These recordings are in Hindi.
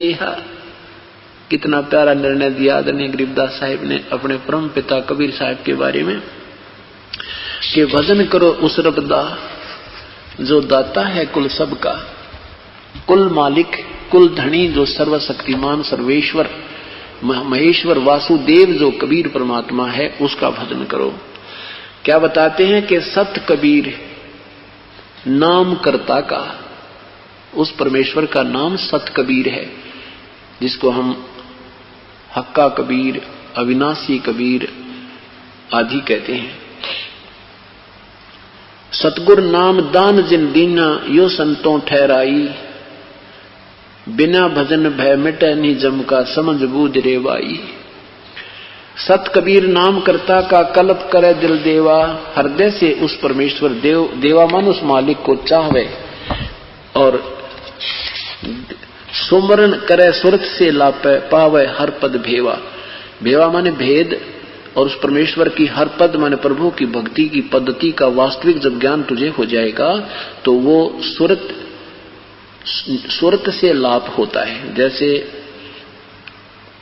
कितना प्यारा निर्णय दिया आदरणीय गरीबदास साहिब ने अपने परम पिता कबीर साहब के बारे में कि भजन करो उस रबदा जो दाता है कुल सबका, कुल मालिक कुल धनी जो सर्वशक्तिमान सर्वेश्वर महेश्वर वासुदेव जो कबीर परमात्मा है उसका भजन करो। क्या बताते हैं कि सत कबीर नाम कर्ता का, उस परमेश्वर का नाम सत कबीर है, जिसको हम हक्का कबीर अविनाशी कबीर आदि कहते हैं। सतगुर नाम दान जिन दीना यो संतों ठहराई, बिना भजन भय मिटे नि जम का समझ बूझ रेवाई। सत कबीर नाम कर्ता का कल्प करे दिल देवा, हृदय से उस परमेश्वर देवा मन उस मालिक को चाहवे और सुमरण करे सुरत से लापे पावे हर पद भेवा। भेवा माने भेद और उस परमेश्वर की हर पद माने प्रभु की भक्ति की पद्धति का वास्तविक जब ज्ञान तुझे हो जाएगा तो वो सुरत से लाभ होता है। जैसे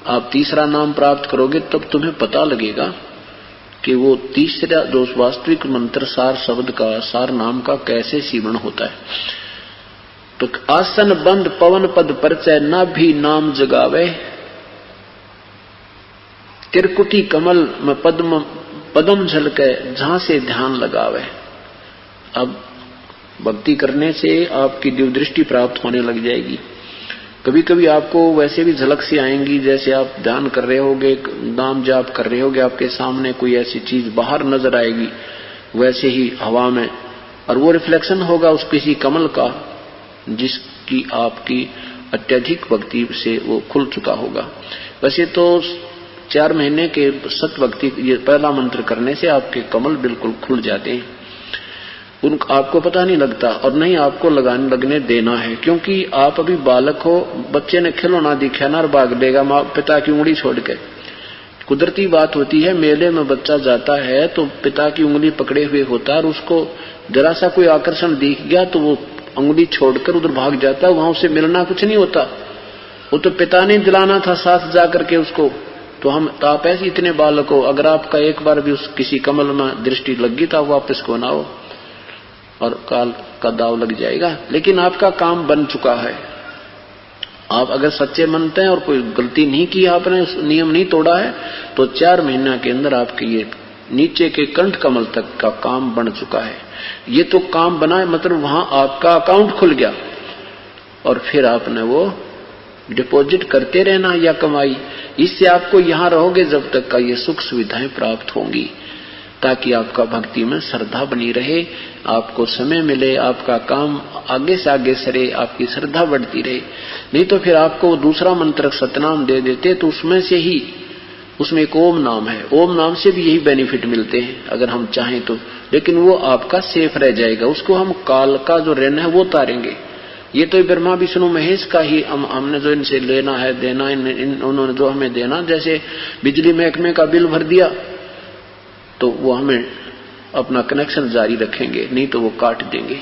आप तीसरा नाम प्राप्त करोगे तब तुम्हें पता लगेगा कि वो तीसरा जो वास्तविक मंत्र सार शब्द का सार नाम का कैसे सीवण होता है। तो आसन बंद पवन पद परचय न भी नाम जगावे, त्रिकुटी कमल में पदम झलके जहां से ध्यान लगावे। अब भक्ति करने से आपकी दिव्य दृष्टि प्राप्त होने लग जाएगी। कभी कभी आपको वैसे भी झलक सी आएंगी, जैसे आप ध्यान कर रहे होगे, नाम जाप कर रहे होगे, आपके सामने कोई ऐसी चीज बाहर नजर आएगी वैसे ही हवा में, और वो रिफ्लेक्शन होगा उस किसी कमल का जिसकी आपकी अत्यधिक भक्ति से वो खुल चुका होगा। वैसे तो 4 महीने के सत भक्ति ये पहला मंत्र करने से आपके कमल बिल्कुल खुल जाते हैं, आपको पता नहीं लगता और नहीं आपको लगने देना है, क्योंकि आप अभी बालक हो। बच्चे ने खिलौना दिखा ना और भाग देगा माँ पिता की उंगली छोड़ के। कुदरती बात होती है, मेले में बच्चा जाता है तो पिता की उंगली पकड़े हुए होता है और उसको जरा सा कोई आकर्षण दिख गया तो वो उंगली छोड़कर उधर भाग जाता है, वहां उससे मिलना कुछ नहीं होता। वो तो पिता ने दिलाना था साथ जाकर के उसको। तो आप ऐसे इतने बालक हो, अगर आपका एक बार भी उस किसी कमल में दृष्टि लगी तो वापस को ना हो और काल का दाव लग जाएगा। लेकिन आपका काम बन चुका है। आप अगर सच्चे मनते हैं और कोई गलती नहीं की, आपने नियम नहीं तोड़ा है, तो 4 महीना के अंदर आपके ये नीचे के कंठ कमल तक का काम बन चुका है। ये तो काम बना है, मतलब वहां आपका अकाउंट खुल गया और फिर आपने वो डिपॉजिट करते रहना या कमाई। इससे आपको यहां रहोगे जब तक का ये सुख सुविधाएं प्राप्त होंगी, ताकि आपका भक्ति में श्रद्धा बनी रहे, आपको समय मिले, आपका काम आगे से आगे सरे, आपकी श्रद्धा बढ़ती रहे। नहीं तो फिर आपको दूसरा मंत्र सतनाम दे देते तो उसमें एक ओम नाम है, ओम नाम से भी यही बेनिफिट मिलते हैं अगर हम चाहें तो, लेकिन वो आपका सेफ रह जाएगा। उसको हम काल का जो ऋण है वो उतारेंगे। ये तो ब्रह्मा विष्णु महेश का ही हमने जो इनसे लेना है देना, उन्होंने जो हमें देना, जैसे बिजली महकमे का बिल भर दिया तो वो हमें अपना कनेक्शन जारी रखेंगे, नहीं तो वो काट देंगे।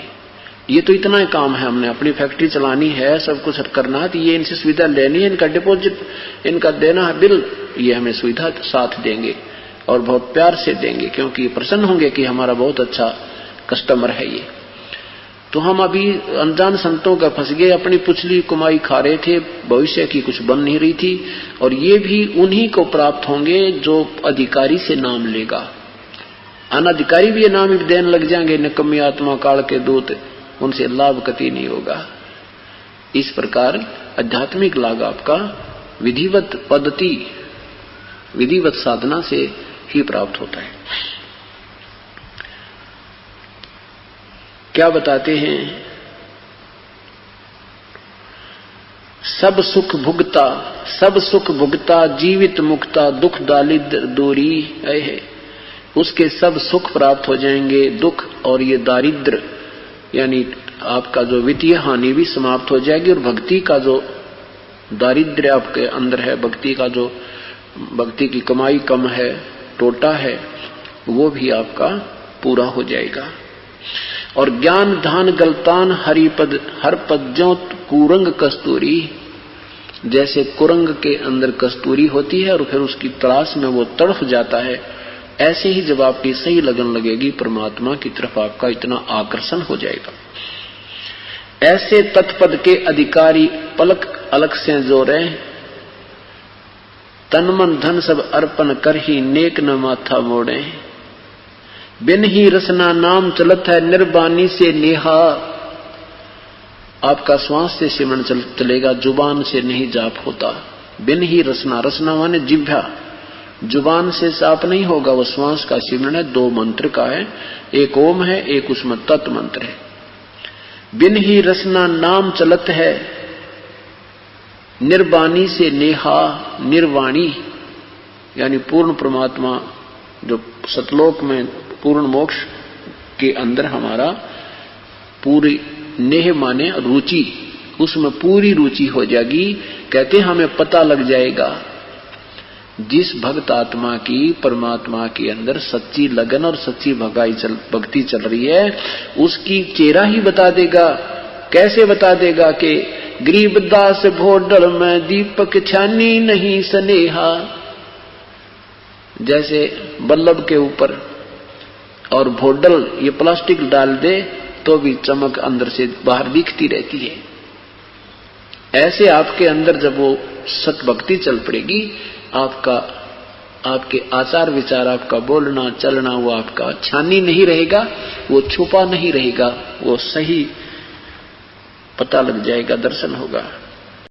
ये तो इतना ही काम है, हमने अपनी फैक्ट्री चलानी है, सब कुछ करना है, तो ये इनसे सुविधा लेनी है, इनका डिपॉजिट इनका देना है बिल, ये हमें सुविधा साथ देंगे और बहुत प्यार से देंगे, क्योंकि प्रसन्न होंगे कि हमारा बहुत अच्छा कस्टमर है ये। तो हम अभी अनजान संतों का फंस गए, अपनी पुछली कमाई खा रहे थे, भविष्य की कुछ बन नहीं रही थी। और ये भी उन्हीं को प्राप्त होंगे जो अधिकारी से नाम लेगा। अनाधिकारी भी ये नाम देने लग जाएंगे, निकम्मी आत्मा काल के दूत, उनसे लाभ कति नहीं होगा। इस प्रकार आध्यात्मिक लाभ आपका विधिवत पद्धति विधिवत साधना से ही प्राप्त होता है। क्या बताते हैं, सब सुख भुगता जीवित मुक्ता दुख दारिद्र दूरी है। उसके सब सुख प्राप्त हो जाएंगे, दुख और ये दारिद्र यानी आपका जो वित्तीय हानि भी समाप्त हो जाएगी, और भक्ति का जो दारिद्र्य आपके अंदर है, भक्ति की कमाई कम है, टोटा है, वो भी आपका पूरा हो जाएगा। और ज्ञान धान गलतान हर पद ज्यों कूरंग कस्तूरी, जैसे कुरंग के अंदर कस्तूरी होती है और फिर उसकी तलाश में वो तड़फ जाता है, ऐसे ही जब आपकी सही लगन लगेगी परमात्मा की तरफ आपका इतना आकर्षण हो जाएगा। ऐसे तत्पद के अधिकारी पलक अलग से जोरे, तन मन धन सब अर्पण कर ही नेक न माथा मोड़े। बिन ही रसना नाम चलत है निर्बानी से नेहा। आपका श्वास से सिमरन चलेगा, जुबान से नहीं जाप होता। बिन ही रसना, रसना माने जिह्वा, जुबान से जाप नहीं होगा, वो श्वास का सिमरन है। 2 मंत्र का है, एक ओम है, एक उसमें तत् मंत्र है। बिन ही रसना नाम चलत है निर्वाणी से नेहा। निर्वाणी यानी पूर्ण परमात्मा, जो सतलोक में पूर्ण मोक्ष के अंदर हमारा पूरी नेह माने रुचि, उसमें पूरी रुचि हो जाएगी। कहते हमें पता लग जाएगा जिस भक्त आत्मा की परमात्मा के अंदर सच्ची लगन और सच्ची भक्ति चल रही है, उसकी चेहरा ही बता देगा। कैसे बता देगा कि गरीबदास भोडल में दीपक छानी नहीं स्नेहा। जैसे बल्लभ के ऊपर और भोडल ये प्लास्टिक डाल दे तो भी चमक अंदर से बाहर दिखती रहती है। ऐसे आपके अंदर जब वो सत भक्ति चल पड़ेगी, आपके आचार विचार, आपका बोलना चलना, वो आपका छानी नहीं रहेगा, वो छुपा नहीं रहेगा, वो सही पता लग जाएगा, दर्शन होगा।